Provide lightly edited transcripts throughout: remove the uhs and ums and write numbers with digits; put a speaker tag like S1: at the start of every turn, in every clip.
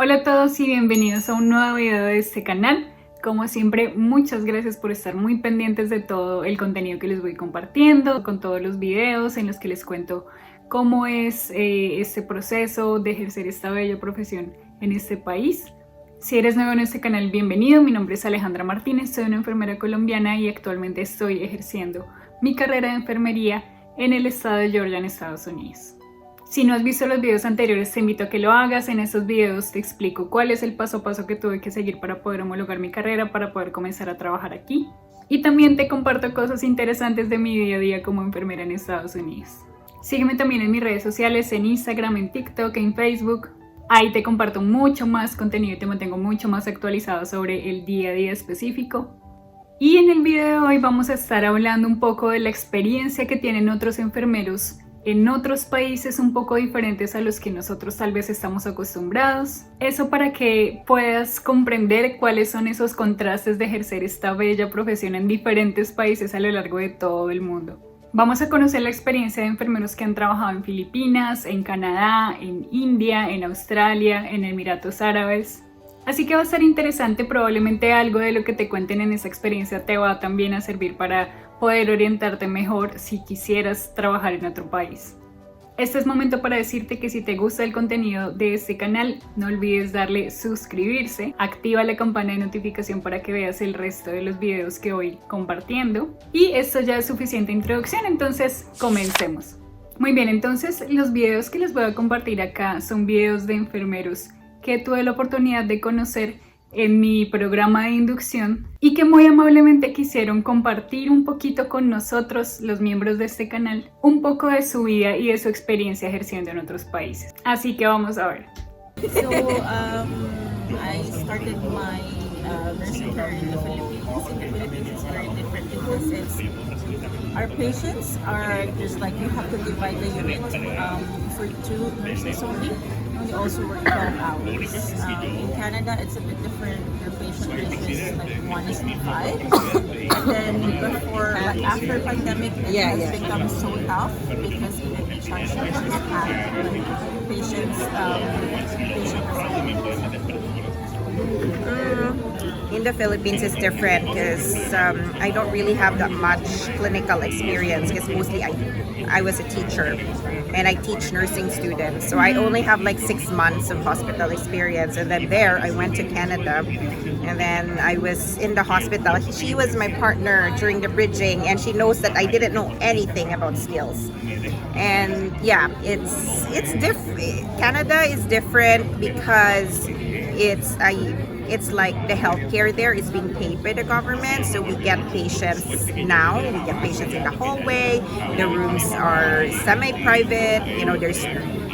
S1: Hola a todos y bienvenidos a un nuevo video de este canal. Como siempre, muchas gracias por estar muy pendientes de todo el contenido que les voy compartiendo, con todos los videos en los que les cuento cómo es este proceso de ejercer esta bella profesión en este país. Si eres nuevo en este canal, bienvenido. Mi nombre es Alejandra Martínez, soy una enfermera colombiana y actualmente estoy ejerciendo mi carrera de enfermería en el estado de Georgia, en Estados Unidos. Si no has visto los videos anteriores, te invito a que lo hagas. En estos videos te explico cuál es el paso a paso que tuve que seguir para poder homologar mi carrera, para poder comenzar a trabajar aquí. Y también te comparto cosas interesantes de mi día a día como enfermera en Estados Unidos. Sígueme también en mis redes sociales, en Instagram, en TikTok, en Facebook. Ahí te comparto mucho más contenido y te mantengo mucho más actualizado sobre el día a día específico. Y en el video de hoy vamos a estar hablando un poco de la experiencia que tienen otros enfermeros en otros países un poco diferentes a los que nosotros tal vez estamos acostumbrados. Eso para que puedas comprender cuáles son esos contrastes de ejercer esta bella profesión en diferentes países a lo largo de todo el mundo. Vamos a conocer la experiencia de enfermeros que han trabajado en Filipinas, en Canadá, en India, en Australia, en Emiratos Árabes. Así que va a ser interesante, probablemente algo de lo que te cuenten en esa experiencia te va también a servir para poder orientarte mejor si quisieras trabajar en otro país. Este es momento para decirte que si te gusta el contenido de este canal, no olvides darle suscribirse, activa la campana de notificación para que veas el resto de los videos que voy compartiendo. Y esto ya es suficiente introducción, entonces comencemos. Muy bien, entonces los videos que les voy a compartir acá son videos de enfermeros que tuve la oportunidad de conocer en mi programa de inducción y que muy amablemente quisieron compartir un poquito con nosotros, los miembros de este canal, un poco de su vida y de su experiencia ejerciendo en otros países. Así que vamos a ver.
S2: So I started my nursing career in the Philippines. In the Philippines, it's very different because our patients are just like you have to divide the unit for 2 nurses only. We also work 12 hours. In Canada, it's a bit different. Your patient is like 1:5. And then before, like after pandemic, it has become so tough because in the HR just have like patients,
S3: In the Philippines, it's different because I don't really have that much clinical experience because mostly I was a teacher and I teach nursing students. So I only have like 6 months of hospital experience. And then there, I went to Canada and then I was in the hospital. She was my partner during the bridging and she knows that I didn't know anything about skills. And yeah, it's different. Canada is different because it's like the healthcare there is being paid by the government, so we get patients now. We get patients in the hallway. The rooms are semi-private. You know, there's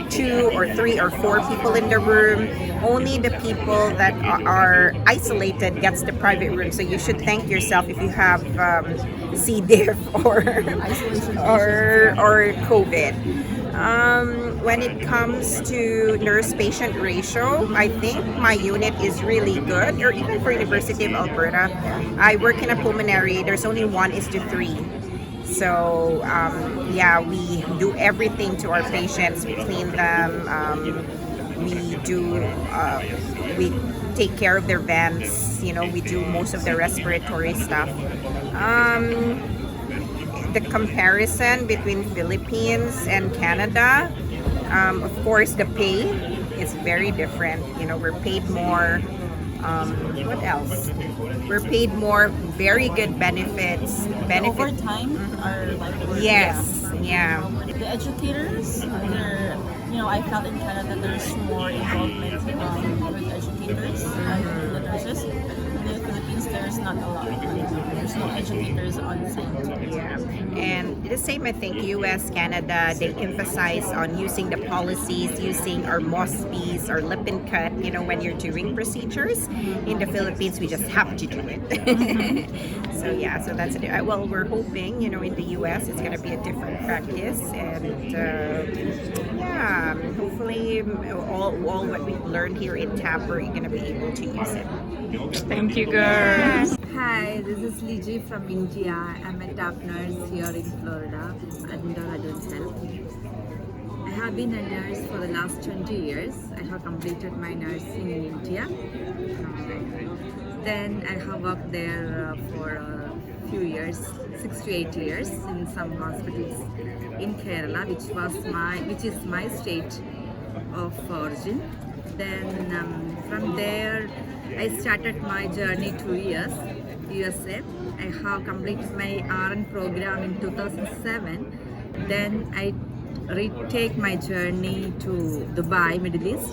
S3: 2 or 3 or 4 people in the room. Only the people that are isolated gets the private room. So you should thank yourself if you have C. diff or COVID. When it comes to nurse-patient ratio, I think my unit is really good, or even for University of Alberta. I work in a pulmonary, there's only 1:3. So, yeah, we do everything to our patients. We clean them, we take care of their vents, you know, we do most of the respiratory stuff. The comparison between Philippines and Canada, of course, the pay is very different. You know, we're paid more. What else? We're paid more. Very good benefits.
S2: overtime are like
S3: Yes. Yeah.
S2: The educators, I felt in Canada there's more involvement with educators and the nurses. In the Philippines, there's not a lot. There's no educators on site.
S3: Yeah, and the same, I think, US, Canada, they emphasize on using the policies, using our MOSPs or lip and cut, you know, when you're doing procedures. In the Philippines, we just have to do it. So yeah, so that's it. Well, we're hoping, you know, in the US, it's going to be a different practice. And yeah, hopefully all what we've learned here in TAP, we're going to be able to use it.
S1: Thank you, girls.
S4: Hi, this is Liji from India. I'm a TAP nurse here in Florida under Adult Health. have been a nurse for the last 20 years. I have completed my nursing in India. Then I have worked there for a few years, 6 to 8 years in some hospitals in Kerala, which is my state of origin. Then from there, I started my journey 2 years, USA. I have completed my RN program in 2007. Then I retake my journey to Dubai, Middle East.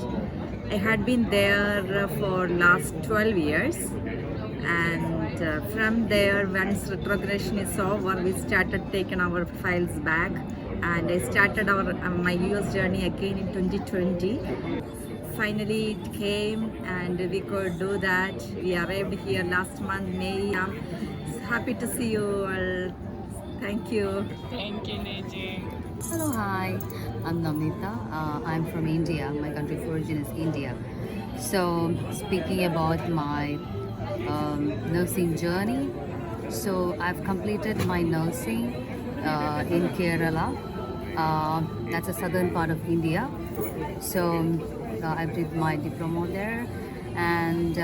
S4: I had been there for last 12 years, and from there, once retrogression is over, we started taking our files back, and I started my US journey again in 2020. Finally, it came, and we could do that. We arrived here last month, May. I'm happy to see you all. Thank you.
S1: Thank you, Neji.
S5: Hello, hi. I'm Namita. I'm from India. My country of origin is India. So, speaking about my nursing journey, so I've completed my nursing in Kerala. That's a southern part of India. So, I did my diploma there, and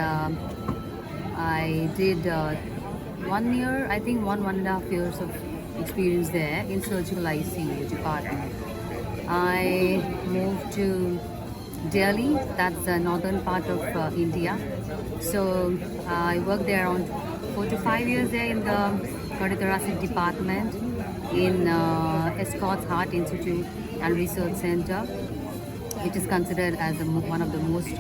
S5: I did 1 year, I think 1.5 years of experience there in surgical ICU department. I moved to Delhi, that's the northern part of India. So I worked there around 4 to 5 years there in the cardiothoracic department in Escorts Heart Institute and Research Center, which is considered as one of the most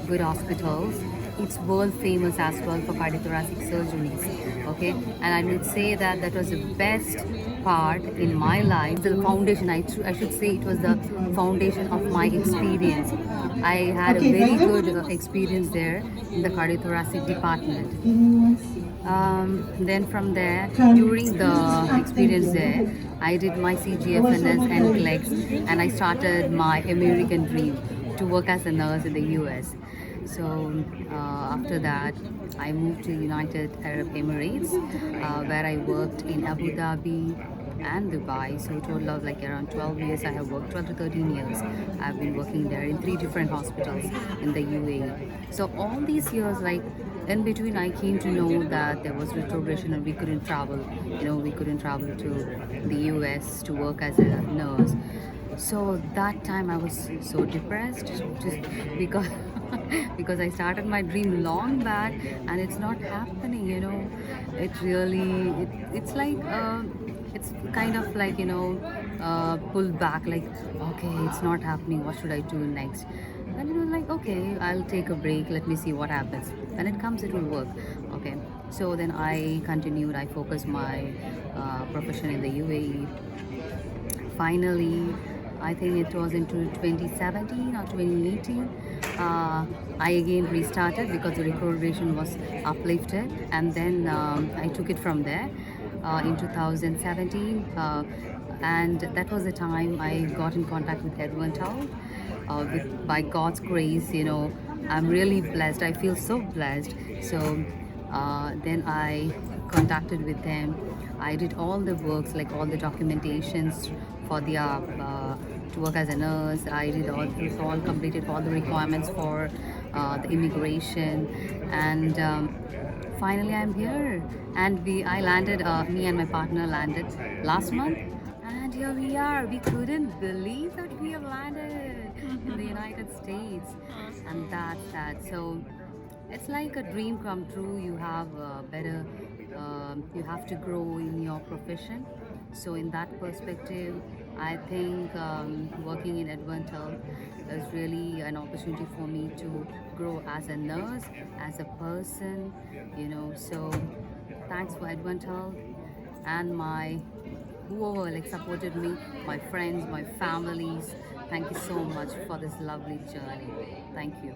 S5: good hospitals. It's world famous as well for cardiothoracic surgeries. Okay, and I would say that that was the best part in my life. The foundation, I should say, it was the foundation of my experience. I had a very good experience there in the cardiothoracic department. Then from there, during the experience there, I did my CGFNS and CLEX, and I started my American dream to work as a nurse in the US. So after that, I moved to United Arab Emirates, where I worked in Abu Dhabi and Dubai. So total of like around 12 years I have worked, 12 to 13 years I've been working there in 3 different hospitals in the UAE. So all these years, like in between, I came to know that there was retrogression and we couldn't travel. We couldn't travel to the US to work as a nurse. So that time I was so depressed, just because because I started my dream long back and it's not happening. It really, it's like it's kind of like pulled back, like, okay, it's not happening, what should I do next? And it was like, okay, I'll take a break, let me see what happens. When it comes, it will work. Okay, so then I continued, I focused my profession in the UAE. Finally, I think it was into 2017 or 2018, I again restarted because the recommendation was uplifted, and then I took it from there in 2017, and that was the time I got in contact with Revelando. By God's grace, I'm really blessed. I feel so blessed. So then I contacted with them. I did all the works, like all the documentations for the to work as a nurse. I did all completed all the requirements for the immigration, and finally I'm here. And I landed. Me and my partner landed last month, and here we are. We couldn't believe that we have landed in the United States, and that's that. So it's like a dream come true. You have better. You have to grow in your profession. So in that perspective, I think working in Revelando is really an opportunity for me to grow as a nurse, as a person, So thanks for Revelando and my whoever supported me, my friends, my families. Thank you so much for this lovely journey. Thank you.